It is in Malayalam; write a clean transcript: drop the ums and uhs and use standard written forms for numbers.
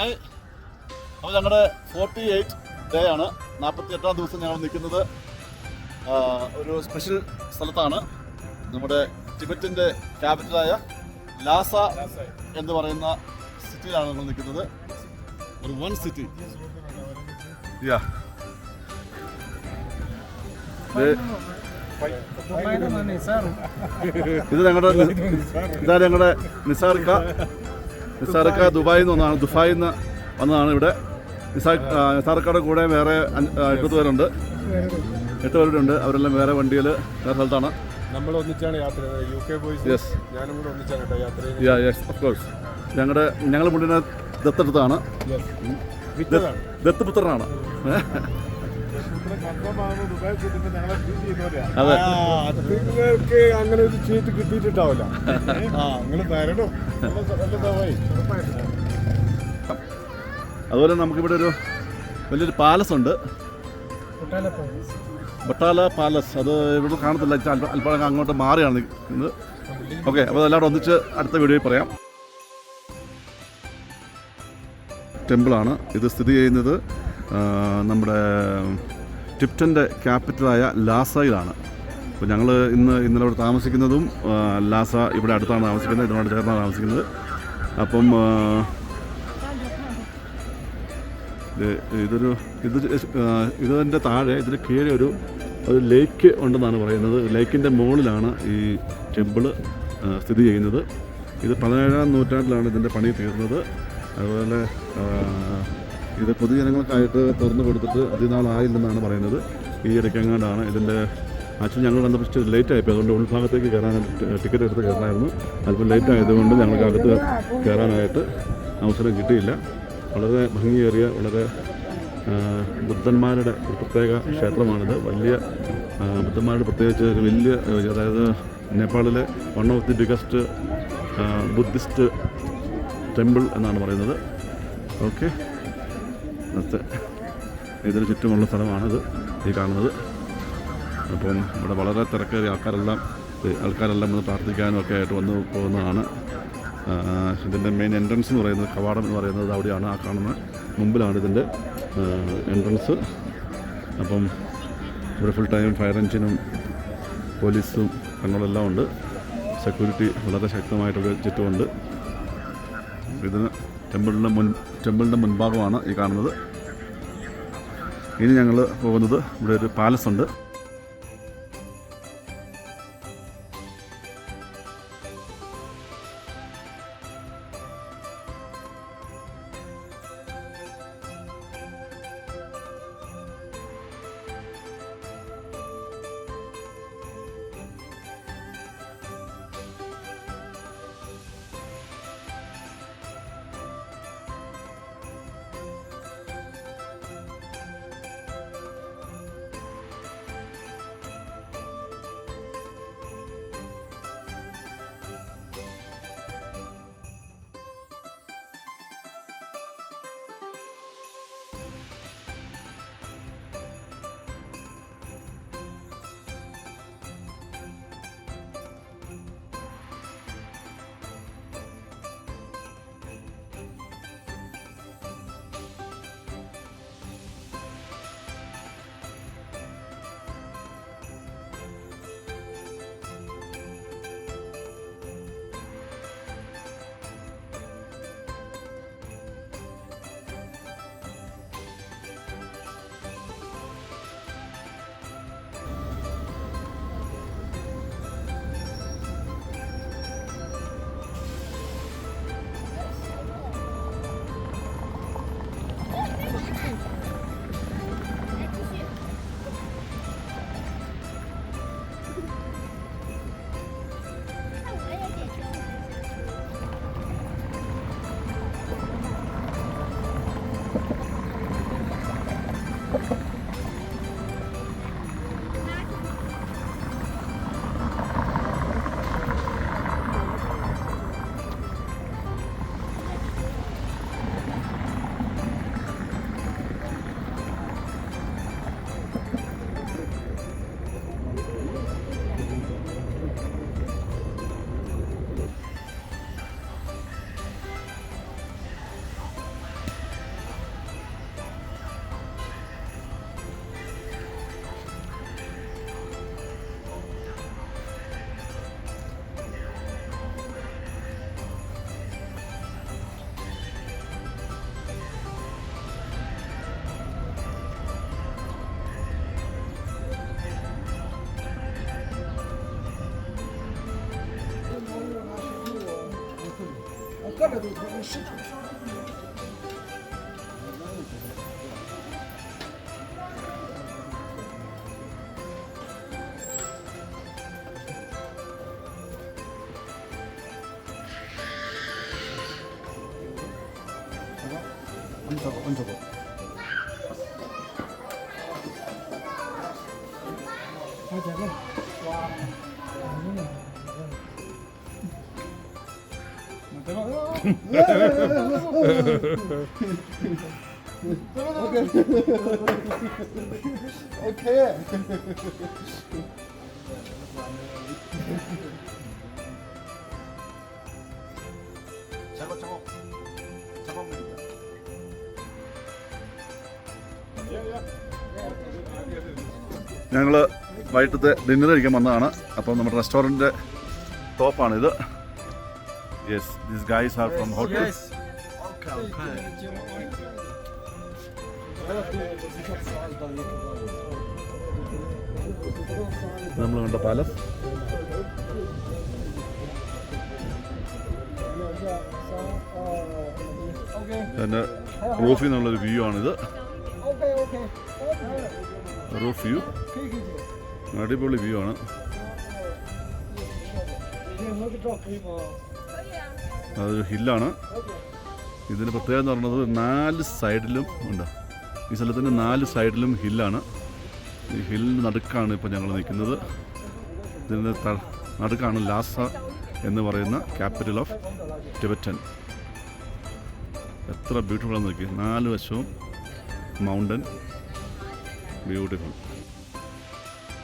ഹായ്. അപ്പോൾ ഞങ്ങളുടെ 48 ഡേ ആണ്, 48-ാം ദിവസം ഞങ്ങൾ നിൽക്കുന്നത് ഒരു സ്പെഷ്യൽ സ്ഥലത്താണ്. നമ്മുടെ ടിബറ്റിൻ്റെ ക്യാപിറ്റലായ ലാസ എന്ന് പറയുന്ന സിറ്റിയിലാണ് നമ്മൾ നിൽക്കുന്നത്. ഒരു വൺ സിറ്റി. ഇതാണ് ഞങ്ങളുടെ നിസാർക്ക. ദുബായിൽ നിന്ന് വന്നതാണ്, ദുബായിൽ നിന്ന് വന്നതാണ് ഇവിടെ. നിസാർക്കയുടെ കൂടെ വേറെ 8 പേരുണ്ട്. 8 പേരുടെ ഉണ്ട്. അവരെല്ലാം വേറെ വണ്ടിയിൽ വേറെ സ്ഥലത്താണ്. നമ്മൾ ഒന്നിച്ചാണ് യാത്ര UK ബോയ്സ്. യെസ്, ഞാനും കൂടെ ഒന്നിച്ചാണ് യാത്ര. Yes, of course. ഞങ്ങൾ മുന്നിനെ ദത്തെടുത്താണ്, ദത്തുപുത്രനാണ്. അതെ, നിങ്ങൾക്ക് അങ്ങനെ ഒരു ചീറ്റ് കിട്ടിയിട്ടുണ്ടാവില്ല. നിങ്ങൾ വരണം. അതുപോലെ നമുക്കിവിടെ ഒരു വലിയൊരു പാലസ് ഉണ്ട്, ബട്ടാല പാലസ്. അത് ഇവിടെ കാണത്തില്ല, അല്പം അങ്ങോട്ട് മാറിയാണ് നിൽക്കുന്നത്. ഓക്കെ, അപ്പോൾ എല്ലാവരും ഒന്നിച്ച് അടുത്ത വീഡിയോയിൽ പറയാം. ടെമ്പിളാണ് ഇത്. സ്ഥിതി ചെയ്യുന്നത് നമ്മുടെ ടിപ്റ്റൻ്റെ ക്യാപിറ്റലായ ലാസയിലാണ്. അപ്പോൾ ഞങ്ങൾ ഇന്നലെ ഇവിടെ താമസിക്കുന്നതും ലാസ ഇവിടെ അടുത്താണ് താമസിക്കുന്നത്, ഇതിനോട് ചേർന്നാണ് താമസിക്കുന്നത്. അപ്പം ഇതിൻ്റെ താഴെ ഇതിന് കീഴെ ഒരു ലേക്ക് ഉണ്ടെന്നാണ് പറയുന്നത്. ലേക്കിൻ്റെ മുകളിലാണ് ഈ ടെമ്പിള് സ്ഥിതി ചെയ്യുന്നത്. ഇത് 17-ാം നൂറ്റാണ്ടിലാണ് ഇതിൻ്റെ പണി തീർന്നത്. അതുപോലെ ഇത് പൊതുജനങ്ങൾക്കായിട്ട് തുറന്നു കൊടുത്തിട്ട് അതിനാളായില്ലെന്നാണ് പറയുന്നത്. ഈ ഇടയ്ക്കെങ്ങാണ്ടാണ് ഇതിൻ്റെ ആക്ച്വലി ഞങ്ങൾ വന്നപ്പോൾ ലേറ്റ് ആയിപ്പോയി. അതുകൊണ്ട് ഉൾഭാഗത്തേക്ക് കയറാൻ ടിക്കറ്റ് എടുത്ത് കയറാനായിരുന്നു. അല്പം ലേറ്റ് ആയതുകൊണ്ട് ഞങ്ങൾക്ക് അകത്ത് കയറാനായിട്ട് അവസരം കിട്ടിയില്ല. വളരെ ഭംഗിയേറിയ, വളരെ ബുദ്ധന്മാരുടെ ഒരു പ്രത്യേക ക്ഷേത്രമാണിത്. വലിയ ബുദ്ധന്മാരുടെ പ്രത്യേകിച്ച് ഒരു വലിയ, അതായത് നേപ്പാളിലെ one of the biggest Buddhist temple എന്നാണ് പറയുന്നത്. ഓക്കെ, ഇതിന് ചുറ്റുമുള്ള സ്ഥലമാണിത് ഈ കാണുന്നത്. അപ്പം ഇവിടെ വളരെ തിരക്കേറിയ ആൾക്കാരെല്ലാം വന്ന് പ്രാർത്ഥിക്കാനും ഒക്കെ ആയിട്ട് വന്ന് പോകുന്നതാണ്. ഇതിൻ്റെ മെയിൻ എൻട്രൻസ് എന്ന് പറയുന്നത്, കവാടം എന്ന് പറയുന്നത് അവിടെയാണ്. ആ കാണുന്ന മുമ്പിലാണ് ഇതിൻ്റെ എൻട്രൻസ്. അപ്പം ഇവിടെ ഫുൾ ടൈം ഫയർ എഞ്ചിനും പോലീസും കണ്ണുകളെല്ലാം ഉണ്ട്. സെക്യൂരിറ്റി വളരെ ശക്തമായിട്ടൊരു ചുറ്റുമുണ്ട്. ഇതിന് ടെമ്പിളിൻ്റെ മുൻഭാഗമാണ് ഈ കാണുന്നത്. ഇനി ഞങ്ങൾ പോകുന്നത്, ഇവിടെ ഒരു പാലസ് ഉണ്ട്. 앉아봐. 오케이. ഞങ്ങൾ വൈകിട്ടത്തെ ഡിന്നർ കഴിക്കാൻ വന്നതാണ്. അപ്പം നമ്മുടെ റെസ്റ്റോറൻറ്റിൻ്റെ ടോപ്പാണിത്. Yes, these guys are from hotel. നമ്മൾ കണ്ട പാലസ്. എൻ്റെ റൂഫിൽ നിന്നുള്ളൊരു വ്യൂ ആണിത്. റൂഫ് വ്യൂ അടിപൊളി വ്യൂ ആണ്. അതൊരു ഹില്ലാണ്. ഇതിന് പ്രത്യേകത എന്ന് പറയുന്നത് 4 സൈഡിലും ഉണ്ട്. ഈ സ്ഥലത്തിൻ്റെ 4 സൈഡിലും ഹില്ലാണ്. ഈ ഹില്ലിന് നടുക്കാണ് ഇപ്പോൾ ഞങ്ങൾ നിൽക്കുന്നത്. ഇതിൻ്റെ നടുക്കാണ് ലാസ എന്ന് പറയുന്ന ക്യാപിറ്റൽ ഓഫ് ടിബറ്റൻ. എത്ര ബ്യൂട്ടിഫുൾ ആണെന്ന് നോക്കി. 4 വശവും മൗണ്ടൻ. ബ്യൂട്ടിഫുൾ.